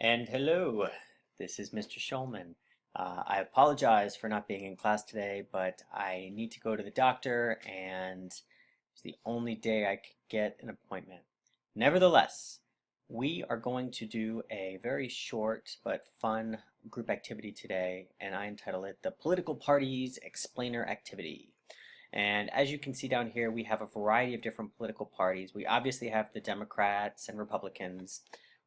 And hello, this is Mr. Schulman. I apologize for not being in class today, but I need to go to the doctor and it's the only day I could get an appointment. Nevertheless, we are going to do a very short but fun group activity today, and I entitle it the Political Parties Explainer Activity. And as you can see down here, we have a variety of different political parties. We obviously have the Democrats and Republicans.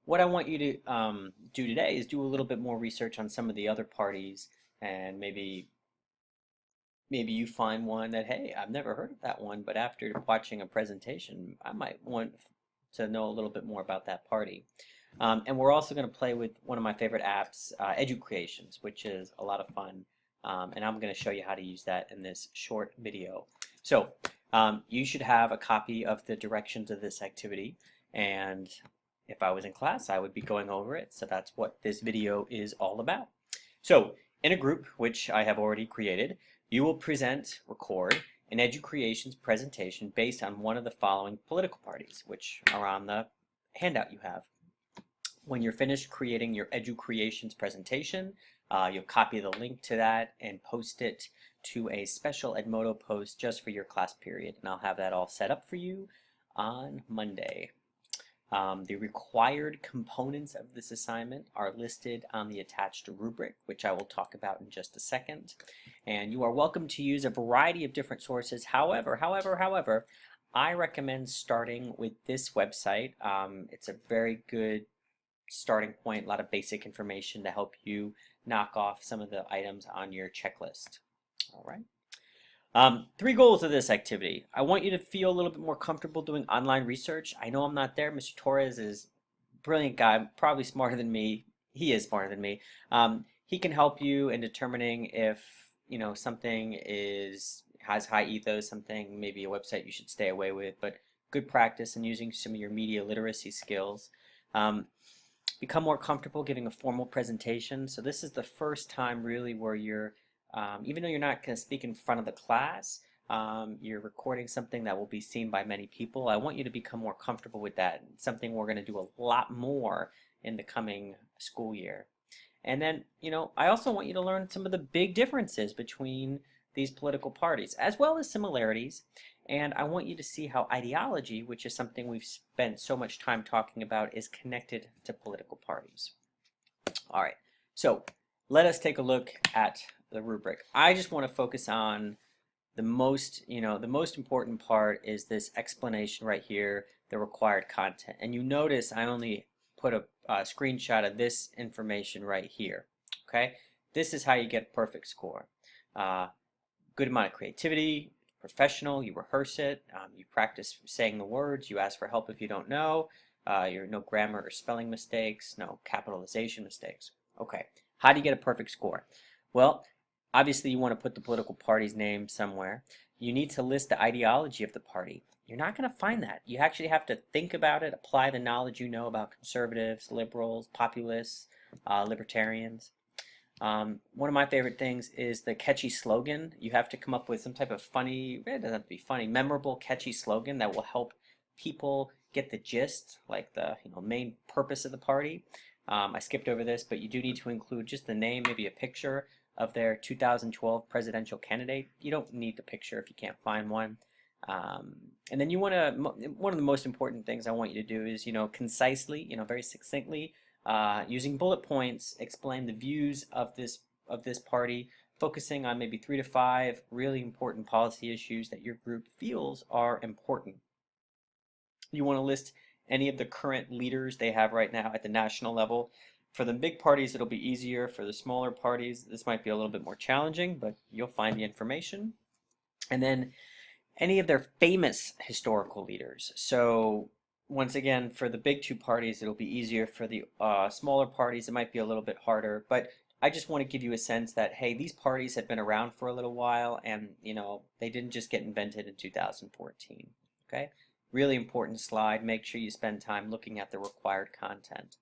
What I want you to do today is do a little bit more research on some of the other parties, and maybe you find one that, hey, I've never heard of that one, but after watching a presentation, I might want to know a little bit more about that party. And we're also going to play with one of my favorite apps, Educreations, which is a lot of fun. And I'm going to show you how to use that in this short video. So you should have a copy of the directions of this activity, and if I was in class, I would be going over it. So that's what this video is all about. So in a group, which I have already created, you will record an Educreations presentation based on one of the following political parties, which are on the handout you have. When you're finished creating your Educreations presentation, you'll copy the link to that and post it to a special Edmodo post just for your class period. And I'll have that all set up for you on Monday. The required components of this assignment are listed on the attached rubric, which I will talk about in just a second. And you are welcome to use a variety of different sources. However, I recommend starting with this website. It's a very good starting point, a lot of basic information to help you knock off some of the items on your checklist. All right. 3 goals of this activity. I want you to feel a little bit more comfortable doing online research. I know I'm not there. Mr. Torres is a brilliant guy, probably smarter than me. He is smarter than me. He can help you in determining if something has high ethos, something maybe a website you should stay away with, but good practice in using some of your media literacy skills. Become more comfortable giving a formal presentation. So this is the first time really where you're even though you're not going to speak in front of the class, you're recording something that will be seen by many people. I want you to become more comfortable with that. It's something we're going to do a lot more in the coming school year. And then, I also want you to learn some of the big differences between these political parties, as well as similarities. And I want you to see how ideology, which is something we've spent so much time talking about, is connected to political parties. All right, so let us take a look at the rubric. I just want to focus on the most important part is this explanation right here, the required content. And you notice I only put a screenshot of this information right here. Okay, this is how you get a perfect score. Good amount of creativity, professional, you rehearse it, you practice saying the words, you ask for help if you don't know, no grammar or spelling mistakes, no capitalization mistakes. Okay, how do you get a perfect score? Well, obviously you want to put the political party's name somewhere. You need to list the ideology of the party. You're not going to find that. You actually have to think about it, apply the knowledge you know about conservatives, liberals, populists, libertarians. One of my favorite things is the catchy slogan. You have to come up with some type of funny, it doesn't have to be funny, memorable, catchy slogan that will help people get the gist, like the main purpose of the party. I skipped over this, but you do need to include just the name, maybe a picture of their 2012 presidential candidate. You don't need the picture if you can't find one. And then you want to, one of the most important things I want you to do is, concisely, very succinctly, using bullet points, explain the views of this party, focusing on maybe 3 to 5 really important policy issues that your group feels are important. You want to list any of the current leaders they have right now at the national level. For the big parties, it'll be easier. For the smaller parties, this might be a little bit more challenging, but you'll find the information. And then any of their famous historical leaders. So once again, for the big 2 parties, it'll be easier. For the smaller parties, it might be a little bit harder. But I just want to give you a sense that, hey, these parties have been around for a little while, and they didn't just get invented in 2014. Okay, really important slide. Make sure you spend time looking at the required content.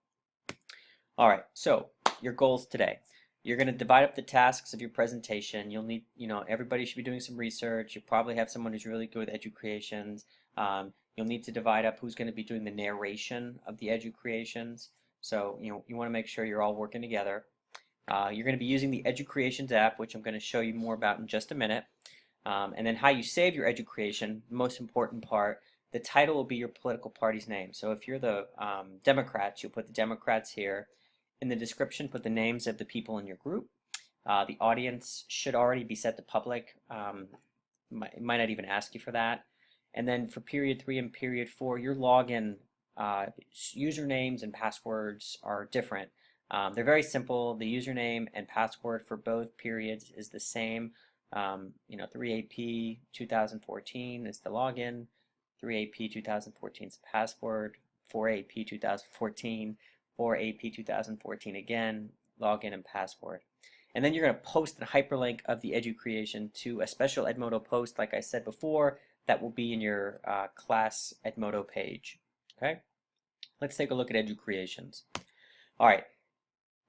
All right, so your goals today. You're going to divide up the tasks of your presentation. You'll need, everybody should be doing some research. You'll probably have someone who's really good with Educreations. You'll need to divide up who's going to be doing the narration of the Educreations. So you want to make sure you're all working together. You're going to be using the Educreations app, which I'm going to show you more about in just a minute. And then how you save your Educreation, the most important part, the title will be your political party's name. So if you're the Democrats, you'll put the Democrats here. In the description, put the names of the people in your group. The audience should already be set to public. It might not even ask you for that. And then for period 3 and period 4, your login usernames and passwords are different. They're very simple. The username and password for both periods is the same. 3AP 2014 is the login, 3AP 2014 is the password, 4AP 2014, 4AP 2014 again, login and password. And then you're going to post a hyperlink of the Educreation to a special Edmodo post, like I said before, that will be in your class Edmodo page. Okay, let's take a look at Educreations. All right,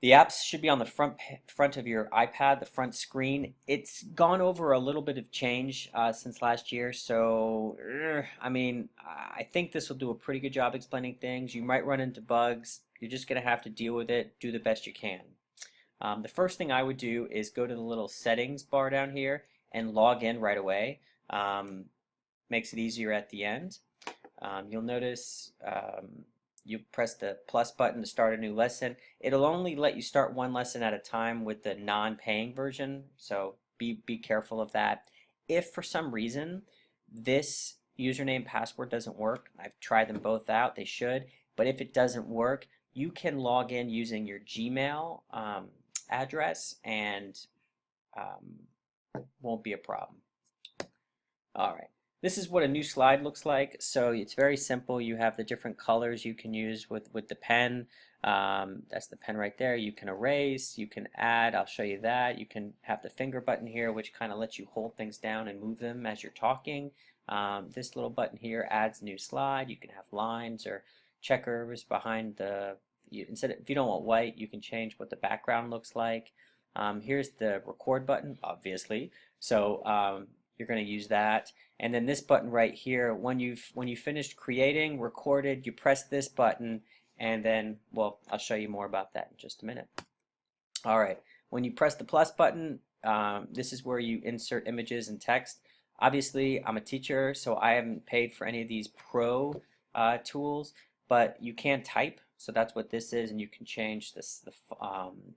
the apps should be on the front of your iPad, the front screen. It's gone over a little bit of change since last year, so I think this will do a pretty good job explaining things. You might run into bugs. You're just going to have to deal with it, do the best you can. The first thing I would do is go to the little settings bar down here and log in right away. Makes it easier at the end. You'll notice you press the plus button to start a new lesson. It'll only let you start one lesson at a time with the non-paying version, so be careful of that. If for some reason this username password doesn't work, I've tried them both out, they should, but if it doesn't work, you can log in using your Gmail address and won't be a problem. All right. This is what a new slide looks like. So it's very simple. You have the different colors you can use with the pen. That's the pen right there. You can erase, you can add, I'll show you that. You can have the finger button here, which kind of lets you hold things down and move them as you're talking. This little button here adds new slide. You can have lines or checkers behind the, if you don't want white, you can change what the background looks like. Here's the record button, obviously. So you're going to use that. And then this button right here, when you finished creating, recorded, you press this button, and then, well, I'll show you more about that in just a minute. All right, when you press the plus button, this is where you insert images and text. Obviously, I'm a teacher, so I haven't paid for any of these pro tools, but you can type, so that's what this is, and you can change this,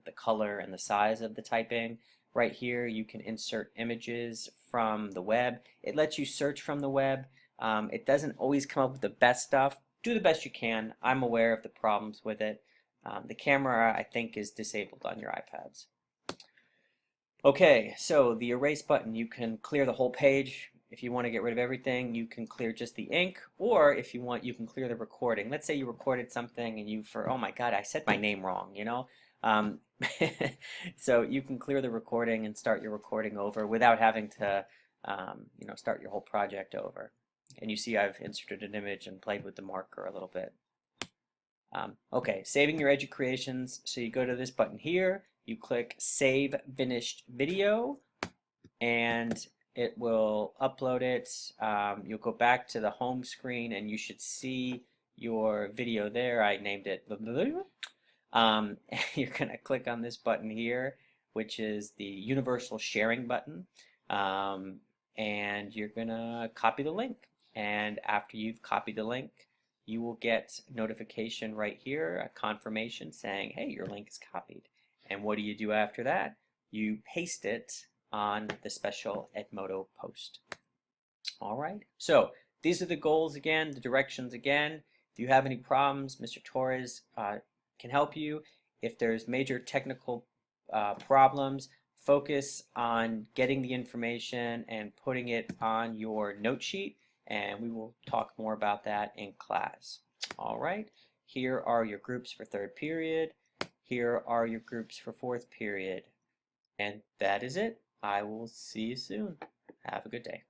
the color and the size of the typing. Right here, you can insert images from the web. It lets you search from the web. It doesn't always come up with the best stuff. Do the best you can. I'm aware of the problems with it. The camera, I think, is disabled on your iPads. Okay, so the erase button, you can clear the whole page. If you want to get rid of everything, you can clear just the ink, or if you want, you can clear the recording. Let's say you recorded something and oh my God, I said my name wrong, you know? So you can clear the recording and start your recording over without having to start your whole project over. And you see I've inserted an image and played with the marker a little bit. Okay, saving your Educreations. So you go to this button here, you click Save Finished Video, and it will upload it. You'll go back to the home screen and you should see your video there. I named it you're going to click on this button here, which is the universal sharing button, and you're going to copy the link. And after you've copied the link, you will get notification right here, a confirmation saying, hey, your link is copied. And what do you do after that? You paste it on the special Edmodo post. All right, so these are the goals again, the directions again. If you have any problems, Mr. Torres can help you. If there's major technical problems, focus on getting the information and putting it on your note sheet, and we will talk more about that in class. All right, here are your groups for third period. Here are your groups for fourth period. And that is it. I will see you soon. Have a good day.